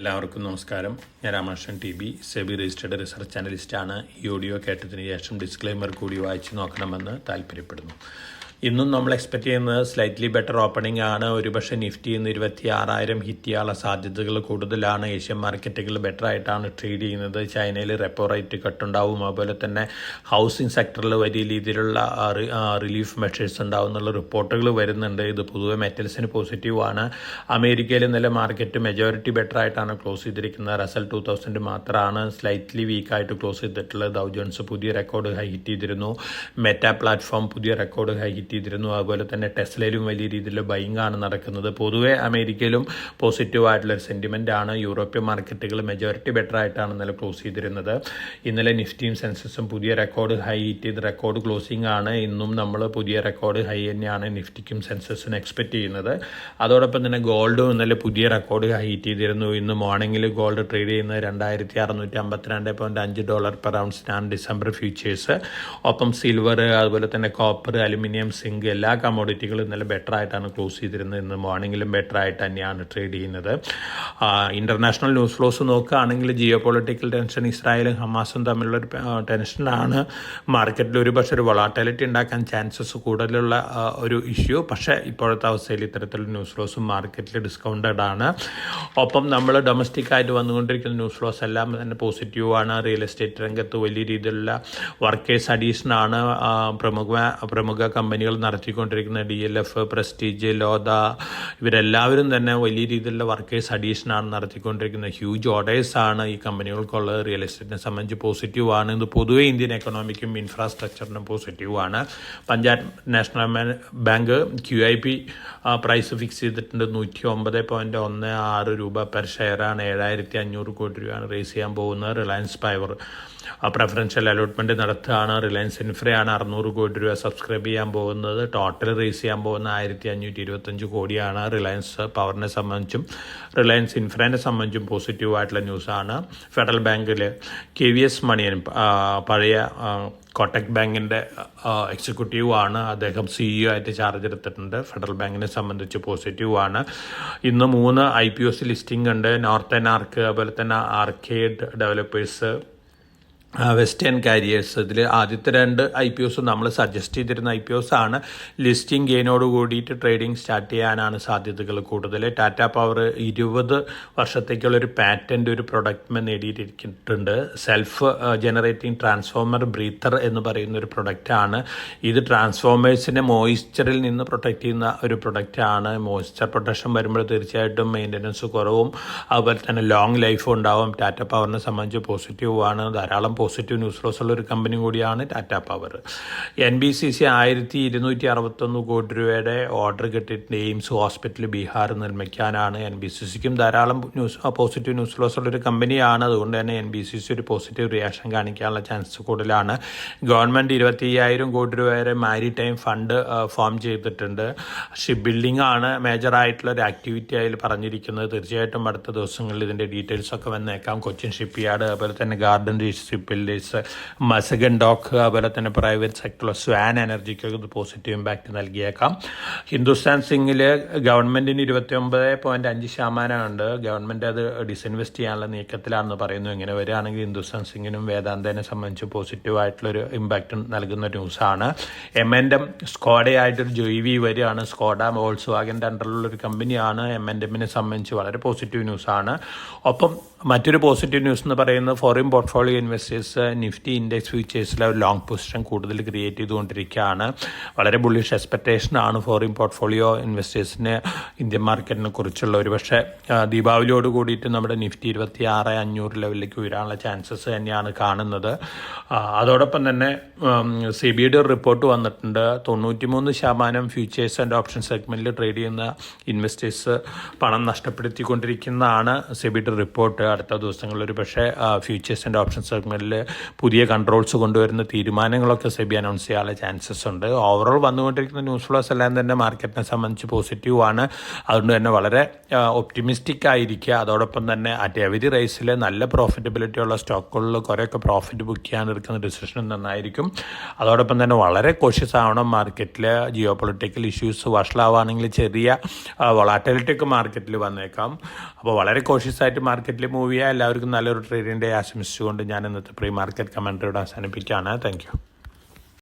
എല്ലാവർക്കും നമസ്കാരം. ഞാൻ Ramakrishnan T SEBI registered research അനലിസ്റ്റാണ്. ഈ ഓഡിയോ കേട്ടതിന് ശേഷം ഡിസ്ക്ലെയിമർ കൂടി വായിച്ച് നോക്കണമെന്ന് താല്പര്യപ്പെടുന്നു. ഇന്നും നമ്മൾ എക്സ്പെക്റ്റ് ചെയ്യുന്നത് സ്ലൈറ്റ്ലി ബെറ്റർ ഓപ്പണിംഗ് ആണ്. ഒരുപക്ഷെ നിഫ്റ്റി ഇന്ന് 26,000 ഹിറ്റ് ചെയ്യാനുള്ള സാധ്യതകൾ കൂടുതലാണ്. ഏഷ്യൻ മാർക്കറ്റുകൾ ബെറ്റർ ആയിട്ടാണ് ട്രേഡ് ചെയ്യുന്നത്. ചൈനയിൽ റെപ്പോ റേറ്റ് കട്ടുണ്ടാവും. അതുപോലെ തന്നെ ഹൗസിംഗ് സെക്ടറിൽ വലിയ രീതിയിലുള്ള റിലീഫ് മെഷേഴ്സ് ഉണ്ടാവും എന്നുള്ള റിപ്പോർട്ടുകൾ വരുന്നുണ്ട്. ഇത് പൊതുവെ മെറ്റൽസിന് പോസിറ്റീവാണ്. അമേരിക്കയിൽ ഇന്നലെ മാർക്കറ്റ് മെജോറിറ്റി ബെറ്റർ ആയിട്ടാണ് ക്ലോസ് ചെയ്തിരിക്കുന്നത്. റസൽ 2000 മാത്രമാണ് സ്ലൈറ്റ്ലി വീക്കായിട്ട് ക്ലോസ് ചെയ്തിട്ടുള്ളത്. ഡൗ ജോൺസ് പുതിയ റെക്കോർഡ് ഹൈ ഹിറ്റ് ചെയ്തിരുന്നു. മെറ്റ പ്ലാറ്റ്ഫോം പുതിയ റെക്കോർഡ് ഹൈ ഹിറ്റ് ചെയ്തിരുന്നു. അതുപോലെ തന്നെ ടെസ്ലയിലും വലിയ രീതിയിലുള്ള ബൈങ് ആണ് നടക്കുന്നത്. പൊതുവെ അമേരിക്കയിലും പോസിറ്റീവ് ആയിട്ടുള്ളൊരു സെൻറ്റിമെൻ്റ് ആണ്. യൂറോപ്യൻ മാർക്കറ്റുകൾ മെജോറിറ്റി ബെറ്റർ ആയിട്ടാണ് ഇന്നലെ ക്ലോസ് ചെയ്തിരുന്നത്. ഇന്നലെ നിഫ്റ്റിയും സെൻസസും പുതിയ റെക്കോർഡ് ഹൈ ഹിറ്റ് ചെയ്ത് റെക്കോർഡ് ക്ലോസിംഗ് ആണ്. ഇന്നും നമ്മൾ പുതിയ റെക്കോർഡ് ഹൈ തന്നെയാണ് നിഫ്റ്റിക്കും സെൻസസിനും എക്സ്പെക്റ്റ് ചെയ്യുന്നത്. അതോടൊപ്പം തന്നെ ഗോൾഡും ഇന്നലെ പുതിയ റെക്കോർഡ് ഹൈ ഹിറ്റ് ചെയ്തിരുന്നു. ഇന്ന് മോർണിംഗിൽ ഗോൾഡ് ട്രേഡ് ചെയ്യുന്നത് $2,652 പെർ ഔൺസിനാണ് ഡിസംബർ ഫ്യൂച്ചേഴ്സ്. ഒപ്പം സിൽവർ, അതുപോലെ തന്നെ കോപ്പർ, അലുമിനിയം, സിങ്ക് എല്ലാ കമ്മോഡിറ്റികളും ഇന്നലെ ബെറ്റർ ആയിട്ടാണ് ക്ലോസ് ചെയ്തിരുന്നത്. ഇന്ന് മോർണിംഗിലും ബെറ്റർ ആയിട്ട് തന്നെയാണ് ട്രേഡ് ചെയ്യുന്നത്. ഇൻ്റർനാഷണൽ ന്യൂസ് ഫ്ലോസ് നോക്കുകയാണെങ്കിൽ ജിയോ പൊളിറ്റിക്കൽ ടെൻഷൻ, ഇസ്രായേലും ഹമാസും തമ്മിലുള്ളൊരു ടെൻഷനാണ് മാർക്കറ്റിൽ ഒരുപക്ഷെ ഒരു വൊളാറ്റിലിറ്റി ഉണ്ടാക്കാൻ ചാൻസസ് കൂടുതലുള്ള ഒരു ഇഷ്യൂ. പക്ഷേ ഇപ്പോഴത്തെ അവസ്ഥയിൽ ഇത്തരത്തിലുള്ള ന്യൂസ് ഫ്ലോസും മാർക്കറ്റിൽ ഡിസ്കൗണ്ടഡ് ആണ്. ഒപ്പം നമ്മൾ ഡൊമസ്റ്റിക് ആയിട്ട് വന്നുകൊണ്ടിരിക്കുന്ന ന്യൂസ് ഫ്ലോസ് എല്ലാം തന്നെ പോസിറ്റീവാണ്. റിയൽ എസ്റ്റേറ്റ് രംഗത്ത് വലിയ രീതിയിലുള്ള വർക്കേഴ്സ് അഡീഷനാണ് പ്രമുഖ കമ്പനികൾ നടത്തിക്കൊണ്ടിരിക്കുന്ന. DLF, പ്രസ്റ്റീജ്, ലോദ ഇവരെല്ലാവരും തന്നെ വലിയ രീതിയിലുള്ള വർക്കേഴ്സ് അഡീഷനാണ് നടത്തിക്കൊണ്ടിരിക്കുന്നത്. ഹ്യൂജ് ഓർഡേഴ്സാണ് ഈ കമ്പനികൾക്കുള്ളത്. റിയൽ എസ്റ്റേറ്റിനെ സംബന്ധിച്ച് പോസിറ്റീവാണ്. ഇത് പൊതുവെ ഇന്ത്യൻ എക്കണോമിക്കും ഇൻഫ്രാസ്ട്രക്ചറിനും പോസിറ്റീവാണ്. Punjab National Bank QIP price fix ചെയ്തിട്ടുണ്ട്. 109.16 രൂപ പെർ ഷെയറാണ്. 7,500 കോടി രൂപയാണ് റേസ് ചെയ്യാൻ പോകുന്നത്. റിലയൻസ് പവർ പ്രെഫറൻഷ്യൽ അലോട്ട്മെൻറ്റ് നടത്തുകയാണ്. റിലയൻസ് ഇൻഫ്രയാണ് 600 കോടി രൂപ സബ്സ്ക്രൈബ് ചെയ്യാൻ പോകുന്നത്. ടോട്ടൽ റേസ് ചെയ്യാൻ പോകുന്ന 1,525 കോടിയാണ്. റിലയൻസ് പവറിനെ സംബന്ധിച്ചും റിലയൻസ് ഇൻഫ്രനെ സംബന്ധിച്ചും പോസിറ്റീവായിട്ടുള്ള ന്യൂസാണ്. ഫെഡറൽ ബാങ്കിൽ KVS മണിയൻ പഴയ കോട്ടക് ബാങ്കിൻ്റെ എക്സിക്യൂട്ടീവാണ്. അദ്ദേഹം CEO ആയിട്ട് ചാർജ് എടുത്തിട്ടുണ്ട്. ഫെഡറൽ ബാങ്കിനെ സംബന്ധിച്ച് പോസിറ്റീവാണ്. ഇന്ന് 3 IPOs ലിസ്റ്റിംഗ് ഉണ്ട്. നോർത്തേൺ ആർക്ക്, അതുപോലെ തന്നെ ആർക്കേഡ് ഡെവലപ്പേഴ്സ്, വെസ്റ്റേൺ കാരിയേഴ്സ്. ഇതിൽ ആദ്യത്തെ 2 IPOs നമ്മൾ സജസ്റ്റ് ചെയ്തിരുന്ന IPOs ആണ്. ലിസ്റ്റിംഗ് ഗെയിനോട് കൂടിയിട്ട് ട്രേഡിംഗ് സ്റ്റാർട്ട് ചെയ്യാനാണ് സാധ്യതകൾ കൂടുതൽ. ടാറ്റ പവർ 20 വർഷത്തേക്കുള്ളൊരു പാറ്റൻ്റ് ഒരു പ്രൊഡക്റ്റ് നേടിയിരിക്കുന്നുണ്ട്. സെൽഫ് ജനറേറ്റിംഗ് ട്രാൻസ്ഫോമർ ബ്രീത്തർ എന്ന് പറയുന്ന ഒരു പ്രൊഡക്റ്റാണ്. ഇത് ട്രാൻസ്ഫോമേഴ്സിനെ മോയ്സ്ചറിൽ നിന്ന് പ്രൊട്ടക്റ്റ് ചെയ്യുന്ന ഒരു പ്രൊഡക്റ്റാണ്. മോയ്സ്ചർ പ്രൊട്ടക്ഷൻ വരുമ്പോൾ തീർച്ചയായിട്ടും മെയിൻ്റനൻസ് കുറവും അതുപോലെ തന്നെ ലോങ് ലൈഫും ഉണ്ടാവും. ടാറ്റ പവറിനെ സംബന്ധിച്ച് പോസിറ്റീവാണ്. ധാരാളം പോസിറ്റീവ് ന്യൂസ് ഫ്ലോസ് ഉള്ള ഒരു കമ്പനി കൂടിയാണ് ടാറ്റ പവർ. NBCC 1,261 കോടി രൂപയുടെ ഓർഡർ കിട്ടിയിട്ടുണ്ട്. എയിംസ് ഹോസ്പിറ്റൽ ബീഹാർ നിർമ്മിക്കാനാണ്. NBCCക്കും ധാരാളം പോസിറ്റീവ് ന്യൂസ് ഫ്ലോസ് ഉള്ളൊരു കമ്പനിയാണ്. അതുകൊണ്ട് തന്നെ NBCC ഒരു പോസിറ്റീവ് റിയാക്ഷൻ കാണിക്കാനുള്ള ചാൻസ് കൂടുതലാണ്. ഗവൺമെൻറ് 25,000 കോടി രൂപ വരെ മാരിടൈം ഫണ്ട് ഫോം ചെയ്തിട്ടുണ്ട്. ഷിപ്പ് ബിൽഡിംഗ് ആണ് മേജറായിട്ടുള്ള ഒരു ആക്ടിവിറ്റി അതിൽ പറഞ്ഞിരിക്കുന്നത്. തീർച്ചയായിട്ടും അടുത്ത ദിവസങ്ങളിൽ ഇതിൻ്റെ ഡീറ്റെയിൽസൊക്കെ വന്നേക്കാം. കൊച്ചിൻ ഷിപ്പ് യാർഡ്, അതുപോലെ തന്നെ ഗാർഡൻ ഷിപ്പ് ബിൽഡേഴ്സ്, മസഗൻ ഡോക്ക്, അതുപോലെ തന്നെ പ്രൈവറ്റ് സെക്ടറിലെ സ്വാൻ എനർജിക്കൊക്കെ ഇത് പോസിറ്റീവ് ഇമ്പാക്റ്റ് നൽകിയേക്കാം. ഹിന്ദുസ്ഥാൻ സിംഗിൽ ഗവൺമെൻറ്റിന് 29.5% ഉണ്ട്. ഗവൺമെൻറ് അത് ഡിസ്ഇൻവെസ്റ്റ് ചെയ്യാനുള്ള നീക്കത്തിലാണെന്ന് പറയുന്നു. ഇങ്ങനെ വരികയാണെങ്കിൽ ഹിന്ദുസ്ഥാൻ സിംഗിനും വേദാന്തനെ സംബന്ധിച്ച് പോസിറ്റീവായിട്ടുള്ളൊരു ഇമ്പാക്റ്റ് നൽകുന്ന ന്യൂസാണ്. M&M സ്കോഡയായിട്ടൊരു JV വരികയാണ്. സ്കോഡ വോൾസ്വാഗൻ്റെ അണ്ടറിലുള്ളൊരു കമ്പനിയാണ്. M&Mനെ സംബന്ധിച്ച് വളരെ പോസിറ്റീവ് ന്യൂസാണ്. ഒപ്പം മറ്റൊരു പോസിറ്റീവ് ന്യൂസ് എന്ന് പറയുന്നത് foreign portfolio investors Nifty index ഫ്യൂച്ചേഴ്സിലെ ഒരു ലോങ് പൊസിഷൻ കൂടുതൽ ക്രിയേറ്റ് ചെയ്തുകൊണ്ടിരിക്കുകയാണ്. വളരെ ബുള്ളിഷ് എക്സ്പെക്റ്റേഷനാണ് ഫോറിൻ പോർട്ട്ഫോളിയോ ഇൻവെസ്റ്റേഴ്സിന് ഇന്ത്യൻ മാർക്കറ്റിനെ കുറിച്ചുള്ള. ഒരു പക്ഷേ ദീപാവലിയോട് കൂടിയിട്ട് നമ്മുടെ നിഫ്റ്റി 26,500 ലെവലിലേക്ക് ഉയരാനുള്ള ചാൻസസ് തന്നെയാണ് കാണുന്നത്. അതോടൊപ്പം തന്നെ SEBIയുടെ ഒരു റിപ്പോർട്ട് വന്നിട്ടുണ്ട്. 93% ഫ്യൂച്ചേഴ്സ് ആൻഡ് ഓപ്ഷൻ സെഗ്മെൻറ്റിൽ ട്രേഡ് ചെയ്യുന്ന ഇൻവെസ്റ്റേഴ്സ് പണം നഷ്ടപ്പെടുത്തിക്കൊണ്ടിരിക്കുന്നതാണ് SEBIയുടെ റിപ്പോർട്ട്. അടുത്ത ദിവസങ്ങളിൽ ഒരു പക്ഷേ ഫ്യൂച്ചേഴ്സ് ആൻഡ് ഓപ്ഷൻ സെഗ്മെൻറ്റിൽ സ്റ്റോക്കുകളിൽ പുതിയ കൺട്രോൾസ് കൊണ്ടുവരുന്ന തീരുമാനങ്ങളൊക്കെ സെബി അനൗൺസ് ചെയ്യാനുള്ള ചാൻസസ് ഉണ്ട്. ഓവറോൾ വന്നുകൊണ്ടിരിക്കുന്ന ന്യൂസ് ഫ്ലോസ് എല്ലാം തന്നെ മാർക്കറ്റിനെ സംബന്ധിച്ച് പോസിറ്റീവാണ്. അതുകൊണ്ട് തന്നെ വളരെ ഒപ്റ്റിമിസ്റ്റിക് ആയിരിക്കുക. അതോടൊപ്പം തന്നെ അറ്റ് എവരി റൈസിൽ നല്ല പ്രോഫിറ്റബിലിറ്റി ഉള്ള സ്റ്റോക്കുകളിൽ കുറേയൊക്കെ പ്രോഫിറ്റ് ബുക്ക് ചെയ്യാനെടുക്കുന്ന ഡിസിഷൻ നന്നായിരിക്കും. അതോടൊപ്പം തന്നെ വളരെ കോഷ്യസ് ആവണം. മാർക്കറ്റിൽ ജിയോ പൊളിറ്റിക്കൽ ഇഷ്യൂസ് വഷളാവുകയാണെങ്കിൽ ചെറിയ വൊളാറ്റിലിറ്റി ഒക്കെ മാർക്കറ്റിൽ വന്നേക്കാം. അപ്പോൾ വളരെ കോഷ്യസ് ആയിട്ട് മാർക്കറ്റിൽ മൂവ് ചെയ്യുക. എല്ലാവർക്കും നല്ലൊരു ട്രേഡിംഗ് ഡേ ആശംസിച്ചുകൊണ്ട് ഞാൻ ഇന്നത്തെ പ്രീ മാർക്കറ്റ് കമൻട്രിയോട് അവസാനിപ്പിക്കുകയാണ്. Thank you.